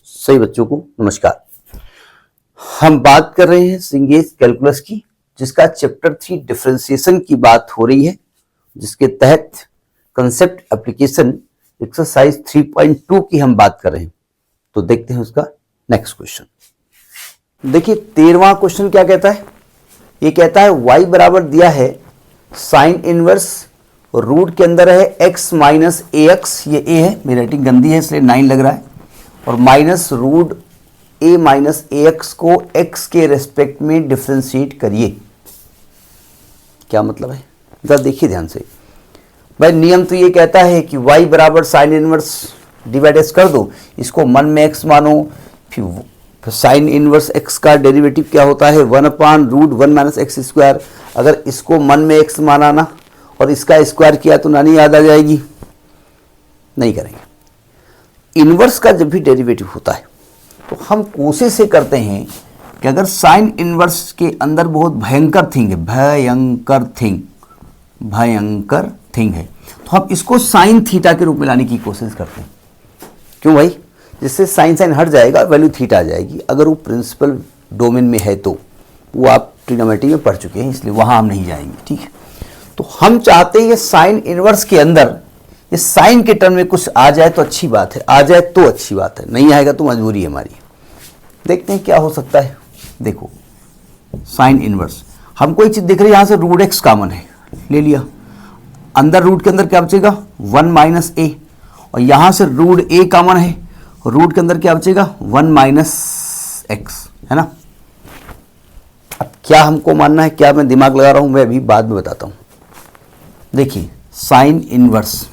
सभी बच्चों को नमस्कार। हम बात कर रहे हैं सिंगेज कैलकुलस की, जिसका चैप्टर 3 डिफरेंशिएशन की बात हो रही है, जिसके तहत कंसेप्ट एप्लीकेशन एक्सरसाइज 3.2 की हम बात कर रहे हैं। तो देखते हैं उसका नेक्स्ट क्वेश्चन। देखिए 13वां क्वेश्चन क्या कहता है। ये कहता है y बराबर दिया है साइन इनवर्स रूट के अंदर है x माइनस ए एक्स, ये a है, मेरी राइटिंग गंदी है इसलिए 9 लग रहा है, और minus root a minus a x को x के रेस्पेक्ट में डिफ्रेंशिएट करिए। क्या मतलब है जरा देखिए ध्यान से। भाई नियम तो ये कहता है कि y बराबर साइन इनवर्स डिवाइड कर दो, इसको मन में x मानो, फिर साइन इनवर्स x का डेरिवेटिव क्या होता है 1/√1 माइनस एक्स स्क्वायर। अगर इसको मन में x माना ना और इसका स्क्वायर किया तो नानी याद आ जाएगी, नहीं करेंगे। इनवर्स का जब भी डेरिवेटिव होता है तो हम कोशिश से करते हैं कि अगर साइन इनवर्स के अंदर बहुत भयंकर थिंग है, भयंकर थिंग है, तो हम इसको साइन थीटा के रूप में लाने की कोशिश करते हैं। क्यों भाई? जिससे साइन साइन हट जाएगा, वैल्यू थीटा आ जाएगी। अगर वो प्रिंसिपल डोमेन में है तो वो आप ट्रिग्नोमेट्री में पढ़ चुके हैं, इसलिए वहां हम नहीं जाएंगे, ठीक है। तो हम चाहते हैं ये साइन इनवर्स के अंदर ये साइन के टर्म में कुछ आ जाए तो अच्छी बात है, आ जाए तो अच्छी बात है, नहीं आएगा तो मजबूरी है हमारी। देखते हैं क्या हो सकता है। देखो साइन इनवर्स, हमको एक चीज दिख रही है, यहां से रूट एक्स कॉमन है, ले लिया। अंदर रूट के अंदर क्या बचेगा 1 माइनस ए, और यहां से रूट ए कॉमन है, रूट के अंदर क्या बचेगा 1 माइनस एक्स, है ना। अब क्या हमको मानना है, क्या मैं दिमाग लगा रहा हूं, मैं अभी बाद में बताता हूं। देखिए साइन इनवर्स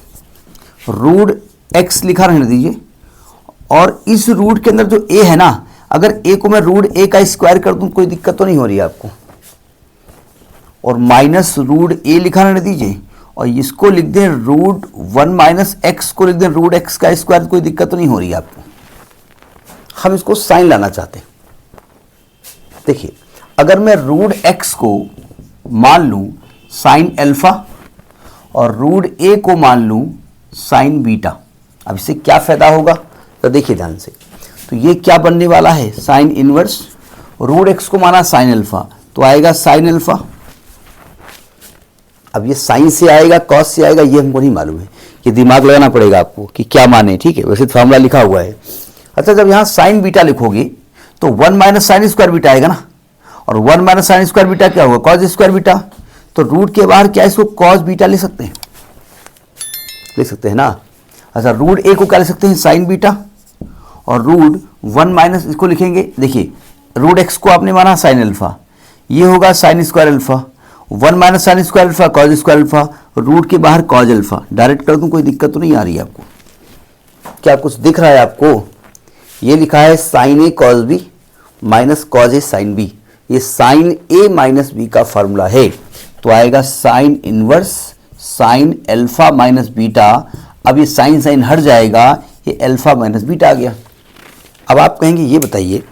रूट एक्स लिखा रहने दीजिए, और इस रूट के अंदर जो ए है ना, अगर ए को मैं रूट ए का स्क्वायर कर दूं कोई दिक्कत तो नहीं हो रही है आपको, और माइनस रूट ए लिखा रहने दीजिए, और इसको लिख दें रूट 1 माइनस एक्स को लिख दें रूट एक्स का स्क्वायर, कोई दिक्कत तो नहीं हो रही है आपको। हम इसको साइन लाना चाहते हैं। देखिए अगर मैं रूट एक्स को मान लूं साइन अल्फा और रूट ए को मान लूं साइन बीटा, अब इससे क्या फायदा होगा तो देखिए ध्यान से। तो ये क्या बनने वाला है साइन इनवर्स, रूट एक्स को माना साइन अल्फा तो आएगा साइन अल्फा। अब ये साइन से आएगा कॉस से आएगा, ये हमको नहीं मालूम है, ये दिमाग लगाना पड़ेगा आपको कि क्या माने, ठीक है। वैसे तो फॉर्मूला लिखा हुआ है। अच्छा जब यहाँ साइन बीटा लिखोगे तो 1 माइनस साइन स्क्वायर बीटा आएगा ना, और 1 माइनस साइन स्क्वायर बीटा क्या होगा कॉस स्क्वायर बीटा। तो रूट के बाहर क्या इसको कॉस बीटा ले सकते हैं, ले सकते हैं ना। अच्छा रूट ए को क्या ले सकते हैं साइन बीटा, और रूट 1 माइनस इसको लिखेंगे, देखिए रूट एक्स को आपने माना साइन अल्फा, ये होगा sine square alpha, 1 minus sine square alpha cos square alpha, root के बाहर कॉस अल्फा। डायरेक्ट कर दूं कोई दिक्कत तो नहीं आ रही है आपको। क्या कुछ दिख रहा है आपको? ये लिखा है sign A cos B minus cos A sine B, ये साइन ए माइनस बी का फॉर्मूला है। तो आएगा sine inverse sine alpha minus beta. अब ये साइन साइन हट जाएगा, ये अल्फा माइनस बीटा आ गया। अब आप कहेंगे ये बताइए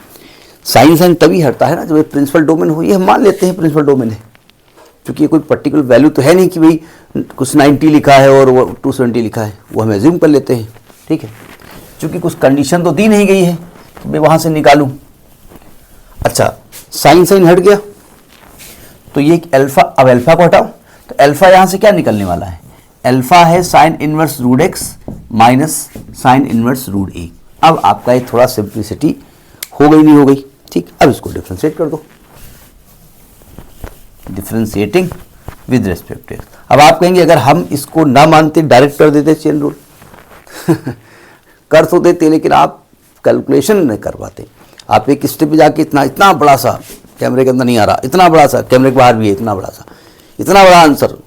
साइन साइन तभी हटता है ना जब ये प्रिंसिपल डोमेन हो, ये हम मान लेते हैं प्रिंसिपल डोमेन है, क्योंकि ये कोई पर्टिकुलर वैल्यू तो है नहीं कि भाई कुछ 90 लिखा है और वो 270 लिखा है, वो हम एज्यूम कर लेते हैं, ठीक है। क्योंकि कुछ कंडीशन तो दी नहीं गई है तो मैं वहां से निकालूं। अच्छा साइन साइन हट गया तो ये अल्फा, अब अल्फा को हटाओ तो अल्फा यहां से क्या निकलने वाला है, अल्फा है sine inverse root X minus sine inverse root A. अब आपका ये थोड़ा सिंप्लिसिटी हो गई नहीं हो गई, ठीक। अब इसको डिफ्रेंशिएट कर दो, डिफ्रेंशिएटिंग विद रेस्पेक्ट टू। अब आप कहेंगे अगर हम इसको ना मानते डायरेक्ट कर देते चेन रूल कर तो देते, लेकिन आप कैलकुलेशन नहीं कर पाते। आप एक स्टेप पे जाके इतना बड़ा सा कैमरे के अंदर नहीं आ रहा, इतना बड़ा सा कैमरे के बाहर भी है, इतना बड़ा आंसर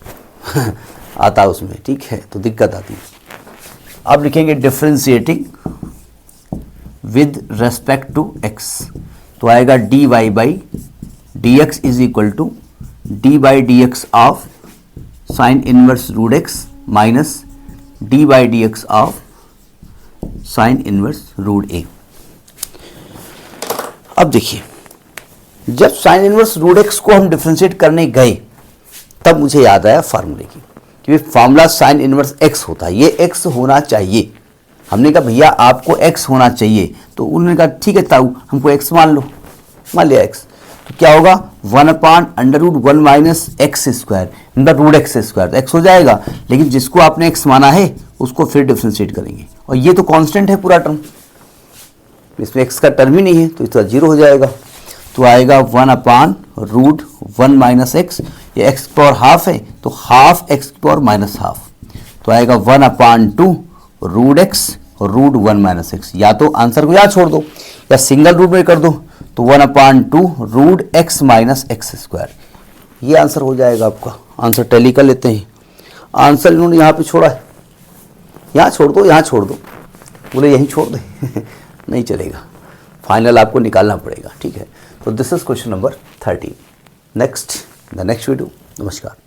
आता है उसमें, ठीक है, तो दिक्कत आती है। अब लिखेंगे differentiating with respect to X, तो आएगा dy by D X is equal to D by D X of sine inverse root X minus D by D X of sine inverse root A. अब देखिए जब sign inverse root x को हम differentiate करने गए तब मुझे याद आया फार्मूले की, कि फार्मूला साइन इनवर्स एक्स होता है, ये एक्स होना चाहिए। हमने कहा भैया आपको x होना चाहिए, तो तो उन्होंने कहा ठीक है ताऊ हमको x मान लो, मान लिया x, तो क्या होगा 1/√1 minus x square in the root x square, तो x हो जाएगा। लेकिन जिसको आपने x माना है उसको फिर डिफ्रेंशिएट करेंगे, और ये तो कांस्टेंट है पूरा टर्म, इसमें x का टर्म ही नहीं है तो इसका 0 हो जाएगा। तो आएगा 1/√1 माइनस एक्स, ये x पावर हाफ है तो half x power minus half, तो आएगा 1/2√x √1 माइनस एक्स। या तो आंसर को यहाँ छोड़ दो या सिंगल रूट में कर दो, तो 1/2√x माइनस एक्स स्क्वायर, ये आंसर हो जाएगा आपका। आंसर टैली कर लेते हैं। आंसर इन्होंने यहाँ पे छोड़ा है, यहाँ छोड़ दो, यहाँ छोड़ दो, बोले यहीं छोड़ दे नहीं चलेगा, फाइनल आपको निकालना पड़ेगा, ठीक है। तो this is question number 13। Next the next video. नमस्कार।